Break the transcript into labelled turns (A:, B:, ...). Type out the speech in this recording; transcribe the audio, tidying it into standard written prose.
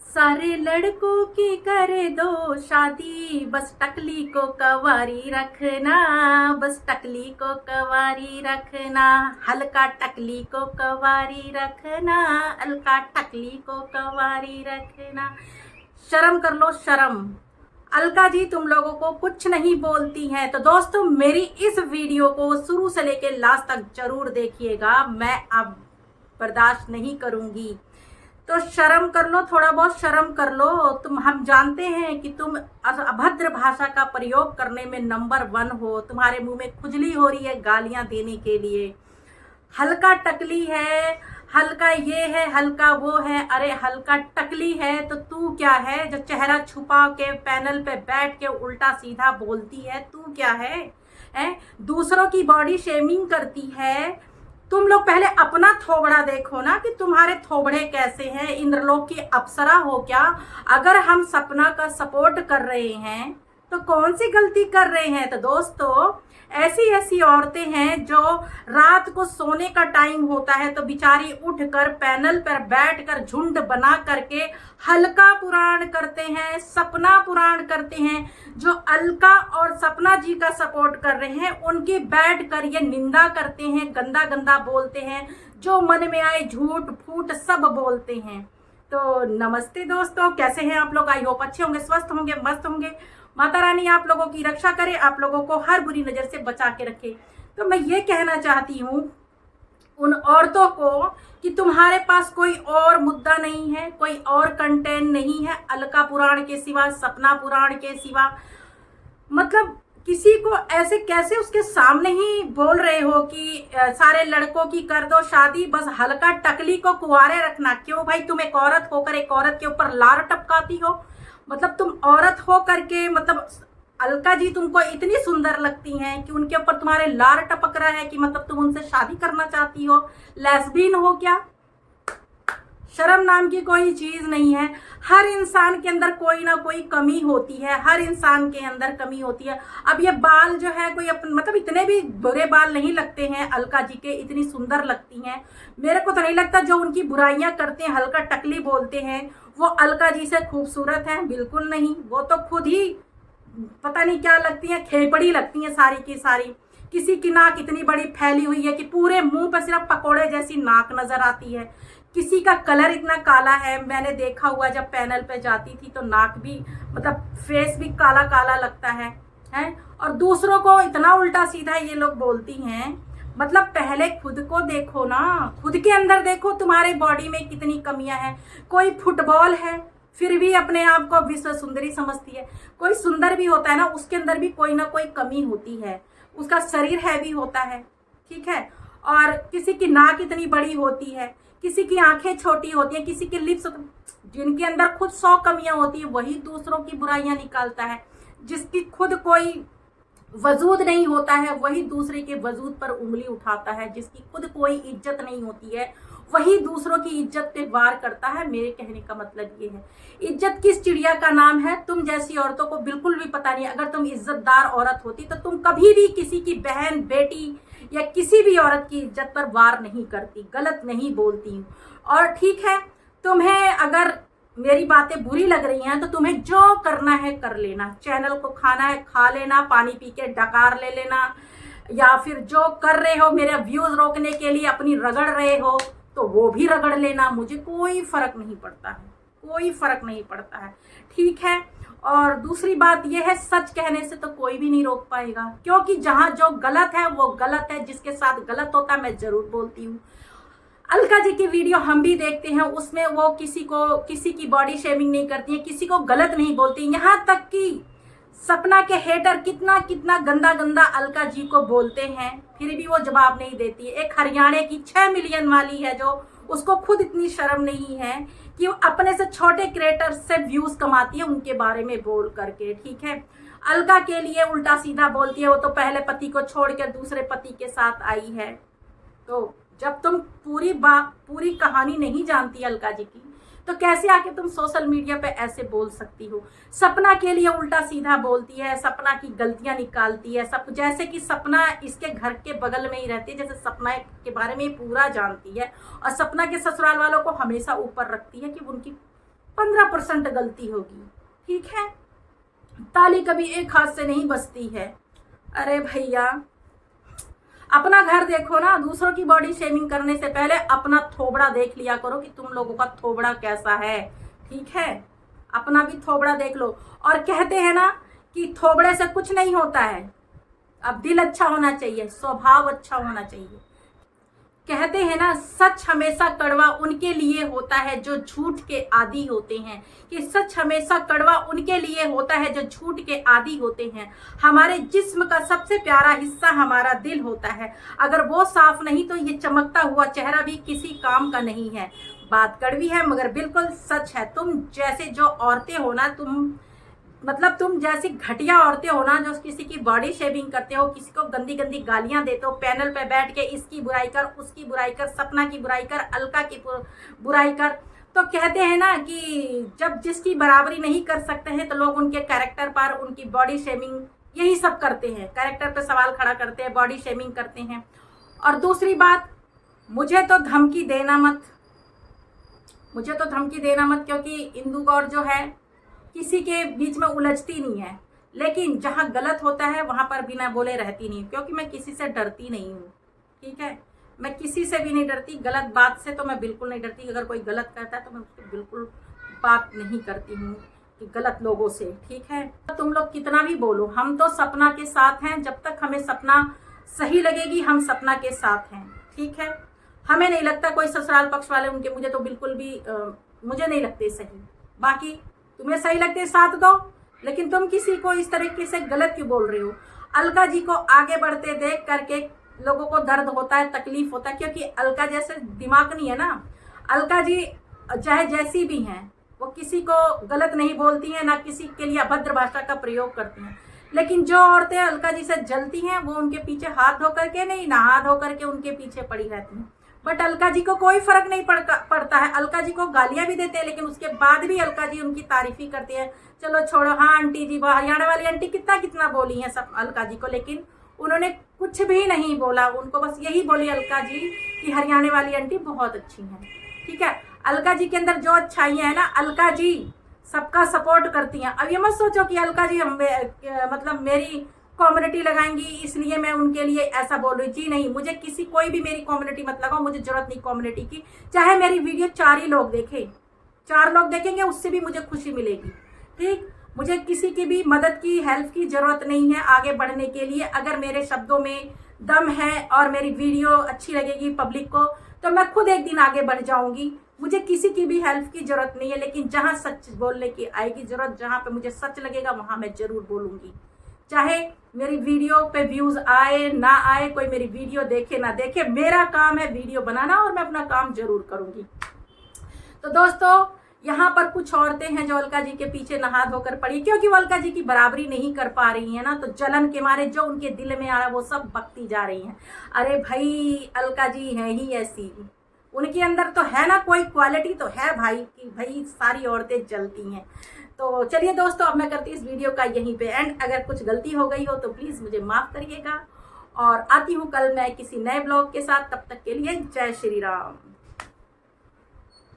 A: सारे लड़कों की करे दो शादी, बस टकली को कवारी रखना, बस टकली को कवारी रखना, हल्का टकली को कवारी रखना, हल्का टकली को कवारी रखना। शर्म कर लो शर्म। अलका जी तुम लोगों को कुछ नहीं बोलती हैं। तो दोस्तों मेरी इस वीडियो को शुरू से लेकर लास्ट तक जरूर देखिएगा, मैं अब बर्दाश्त नहीं करूंगी। तो शर्म कर लो, थोड़ा बहुत शर्म कर लो। हम जानते हैं कि तुम अभद्र भाषा का प्रयोग करने में नंबर 1 हो। तुम्हारे मुंह में खुजली हो रही है गालियां देने के लिए। हल्का टकली है, हल्का ये है, हल्का वो है। अरे हल्का टकली है तो तू क्या है जो चेहरा छुपा के पैनल पे बैठ के उल्टा सीधा बोलती है? तू क्या है? दूसरों की बॉडी शेमिंग करती है। तुम लोग पहले अपना थोबड़ा देखो ना कि तुम्हारे थोबड़े कैसे हैं। इंद्रलोक की अप्सरा हो क्या? अगर हम सपना का सपोर्ट कर रहे हैं तो कौन सी गलती कर रहे हैं? तो दोस्तों ऐसी ऐसी औरतें हैं जो रात को सोने का टाइम होता है तो बिचारी उठकर पैनल पर बैठकर झुंड बना करके हल्का पुराण करते हैं, सपना पुराण करते हैं। जो अलका और सपना जी का सपोर्ट कर रहे हैं उनकी बैठ कर ये निंदा करते हैं, गंदा गंदा बोलते हैं, जो मन में आए झूठ फूट सब बोलते हैं। तो नमस्ते दोस्तों, कैसे हैं आप लोग? आई होप अच्छे होंगे, स्वस्थ होंगे, मस्त होंगे। माता रानी आप लोगों की रक्षा करे, आप लोगों को हर बुरी नजर से बचा के रखे। तो मैं ये कहना चाहती हूँ उन औरतों को कि तुम्हारे पास कोई और मुद्दा नहीं है, कोई और कंटेंट नहीं है अलका पुराण के सिवा, सपना पुराण के सिवा। मतलब किसी को ऐसे कैसे उसके सामने ही बोल रहे हो कि सारे लड़कों की कर दो शादी, बस हल्का टकली को कुंवारे रखना। क्यों भाई? तुम एक औरत होकर एक औरत के ऊपर लार टपकाती हो? मतलब तुम औरत हो करके, मतलब अलका जी तुमको इतनी सुंदर लगती हैं कि उनके ऊपर तुम्हारे लार टपक रहा है कि मतलब तुम उनसे शादी करना चाहती हो? लेस्बियन हो क्या? शर्म नाम की कोई चीज नहीं है। हर इंसान के अंदर कोई ना कोई कमी होती है, हर इंसान के अंदर कमी होती है। अब ये बाल जो है कोई मतलब इतने भी बुरे बाल नहीं लगते हैं अलका जी के, इतनी सुंदर लगती हैं। मेरे को तो नहीं लगता जो उनकी बुराइयां करते हैं, हल्का टकली बोलते हैं, वो अलका जी से खूबसूरत हैं। बिल्कुल नहीं, वो तो खुद ही पता नहीं क्या लगती हैं, खेपड़ी लगती हैं सारी की सारी। किसी की नाक इतनी बड़ी फैली हुई है कि पूरे मुंह पर सिर्फ पकोड़े जैसी नाक नजर आती है। किसी का कलर इतना काला है, मैंने देखा हुआ जब पैनल पे जाती थी तो नाक भी मतलब फेस भी काला काला लगता है। और दूसरों को इतना उल्टा सीधा ये लोग बोलती हैं। मतलब पहले खुद को देखो ना, खुद के अंदर देखो तुम्हारे बॉडी में कितनी कमियां हैं। कोई फुटबॉल है फिर भी अपने आप को विश्व सुंदरी समझती है। कोई सुंदर भी होता है ना, उसके अंदर भी कोई ना कोई कमी होती है। उसका शरीर हैवी होता है, ठीक है। और किसी की नाक इतनी बड़ी होती है, किसी की आंखें छोटी होती हैं, किसी के लिप्स, जिनके अंदर खुद 100 कमियां होती है वही दूसरों की बुराइयां निकालता है। जिसकी खुद कोई वजूद नहीं होता है वही दूसरे के वजूद पर उंगली उठाता है। जिसकी खुद कोई इज्जत नहीं होती है वही दूसरों की इज्जत पे वार करता है। मेरे कहने का मतलब ये है, इज्जत किस चिड़िया का नाम है? तुम जैसी औरतों को बिल्कुल भी पता नहीं। अगर तुम इज्जतदार औरत होती तो तुम कभी भी किसी की बहन, बेटी या किसी भी औरत की इज्जत पर वार नहीं करती, गलत नहीं बोलती। और ठीक है, तुम्हें अगर मेरी बातें बुरी लग रही हैं तो तुम्हें जो करना है कर लेना। चैनल को खाना है खा लेना, पानी पी के डकार ले लेना, या फिर जो कर रहे हो मेरे व्यूज रोकने के लिए अपनी रगड़ रहे हो तो वो भी रगड़ लेना। मुझे कोई फर्क नहीं पड़ता है, कोई फर्क नहीं पड़ता है, ठीक है। और दूसरी बात यह है, सच कहने से तो कोई भी नहीं रोक पाएगा, क्योंकि जहां जो गलत है वो गलत है। जिसके साथ गलत होता है मैं जरूर बोलती हूँ। अलका जी की वीडियो हम भी देखते हैं, उसमें वो किसी की बॉडी शेमिंग नहीं करती है, किसी को गलत नहीं बोलती। यहाँ तक कि सपना के हेटर कितना कितना गंदा गंदा अलका जी को बोलते हैं, फिर भी वो जवाब नहीं देती है। एक हरियाणा की 6 मिलियन वाली है जो, उसको खुद इतनी शर्म नहीं है कि वो अपने से छोटे क्रिएटर से व्यूज कमाती है उनके बारे में बोल करके, ठीक है। अलका के लिए उल्टा सीधा बोलती है, वो तो पहले पति को छोड़ के दूसरे पति के साथ आई है। तो जब तुम पूरी कहानी नहीं जानती अलका जी की तो कैसे आके तुम सोशल मीडिया पे ऐसे बोल सकती हो? सपना के लिए उल्टा सीधा बोलती है, सपना की गलतियां निकालती है, सब जैसे कि सपना इसके घर के बगल में ही रहती है, जैसे सपना के बारे में पूरा जानती है और सपना के ससुराल वालों को हमेशा ऊपर रखती है कि उनकी 15% गलती होगी, ठीक है। ताली कभी एक हाथ से नहीं बजती है। अरे भैया, अपना घर देखो ना, दूसरों की बॉडी शेमिंग करने से पहले अपना थोबड़ा देख लिया करो कि तुम लोगों का थोबड़ा कैसा है, ठीक है। अपना भी थोबड़ा देख लो। और कहते हैं ना कि थोबड़े से कुछ नहीं होता है, अब दिल अच्छा होना चाहिए, स्वभाव अच्छा होना चाहिए। कहते हैं ना, सच हमेशा कड़वा उनके लिए होता है जो झूठ के आदी होते हैं, कि सच हमेशा कड़वा उनके लिए होता है जो झूठ के आदी होते हैं। हमारे जिस्म का सबसे प्यारा हिस्सा हमारा दिल होता है, अगर वो साफ नहीं तो ये चमकता हुआ चेहरा भी किसी काम का नहीं है। बात कड़वी है मगर बिल्कुल सच है। तुम जैसे जो औरतें हो ना, तुम जैसी घटिया औरतें हो ना, जो किसी की बॉडी शेविंग करते हो, किसी को गंदी गंदी गालियां देते हो, पैनल पे बैठ के इसकी बुराई कर, उसकी बुराई कर, सपना की बुराई कर, अलका की बुराई कर। तो कहते हैं ना कि जब जिसकी बराबरी नहीं कर सकते हैं तो लोग उनके कैरेक्टर पर, उनकी बॉडी शेमिंग, यही सब करते हैं, कैरेक्टर पे सवाल खड़ा करते हैं, बॉडी शेमिंग करते हैं। और दूसरी बात, मुझे तो धमकी देना मत, क्योंकि इंदु गौर जो है किसी के बीच में उलझती नहीं है, लेकिन जहाँ गलत होता है वहाँ पर बिना बोले रहती नहीं, क्योंकि मैं किसी से डरती नहीं हूँ, ठीक है। मैं किसी से भी नहीं डरती, गलत बात से तो मैं बिल्कुल नहीं डरती। अगर कोई गलत करता है तो मैं उसको बिल्कुल बात नहीं करती हूँ कि गलत लोगों से, ठीक है। तुम लोग कितना भी बोलो, हम तो सपना के साथ हैं। जब तक हमें सपना सही लगेगी हम सपना के साथ हैं, ठीक है। हमें नहीं लगता कोई ससुराल पक्ष वाले उनके, मुझे तो बिल्कुल भी मुझे नहीं लगते सही। बाकी तुम्हें सही लगते साथ दो, लेकिन तुम किसी को इस तरीके से गलत क्यों बोल रहे हो। अलका जी को आगे बढ़ते देख करके लोगों को दर्द होता है, तकलीफ होता है, क्योंकि अलका जैसे दिमाग नहीं है ना। अलका जी चाहे जैसी भी हैं, वो किसी को गलत नहीं बोलती हैं, ना किसी के लिए अभद्र भाषा का प्रयोग करती हैं। लेकिन जो औरतें अलका जी से जलती हैं वो उनके पीछे हाथ धो करके नहीं, नहा धो करके उनके पीछे पड़ी रहती हैं। बट अलका जी को कोई फर्क नहीं पड़ता है। अलका जी को गालियां भी देते हैं, लेकिन उसके बाद भी अलका जी उनकी तारीफ ही करती है। चलो छोड़ो, हाँ आंटी जी, हरियाणा वाली आंटी कितना बोली है सब अलका जी को, लेकिन उन्होंने कुछ भी नहीं बोला। उनको बस यही बोली अलका जी कि हरियाणा वाली आंटी बहुत अच्छी हैं, ठीक है। अलका जी के अंदर जो अच्छाइयाँ है ना, अलका जी सबका सपोर्ट करती हैं। अब ये मत सोचो कि अलका जी मतलब मेरी कम्युनिटी लगाएंगी इसलिए मैं उनके लिए ऐसा बोल रही। जी नहीं, मुझे कोई भी मेरी कम्युनिटी मत लगाओ, मुझे जरूरत नहीं कम्युनिटी की। चाहे मेरी वीडियो 4 ही लोग देखें, 4 लोग देखेंगे, उससे भी मुझे खुशी मिलेगी, ठीक। मुझे किसी की भी मदद की, हेल्प की जरूरत नहीं है आगे बढ़ने के लिए। अगर मेरे शब्दों में दम है और मेरी वीडियो अच्छी लगेगी पब्लिक को, तो मैं खुद एक दिन आगे बढ़ जाऊंगी। मुझे किसी की भी हेल्प की जरूरत नहीं है, लेकिन जहाँ सच बोलने की आएगी जरूरत, जहाँ पे मुझे सच लगेगा वहाँ मैं जरूर बोलूंगी। चाहे मेरी वीडियो पे व्यूज आए ना आए, कोई मेरी वीडियो देखे ना देखे, मेरा काम है वीडियो बनाना और मैं अपना काम जरूर करूंगी। तो दोस्तों, यहाँ पर कुछ औरतें हैं जो अलका जी के पीछे नहा धोकर पड़ी, क्योंकि वो अलका जी की बराबरी नहीं कर पा रही है ना, तो जलन के मारे जो उनके दिल में आ रहा है वो सब बकती जा रही हैं। अरे भाई, अलका जी है ही ऐसी, उनके अंदर तो है ना कोई क्वालिटी तो है भाई, कि भाई सारी औरतें जलती हैं। तो चलिए दोस्तों, अब मैं करती इस वीडियो का यहीं पे एंड। अगर कुछ गलती हो गई हो तो प्लीज़ मुझे माफ़ करिएगा, और आती हूँ कल मैं किसी नए ब्लॉग के साथ। तब तक के लिए जय श्री राम।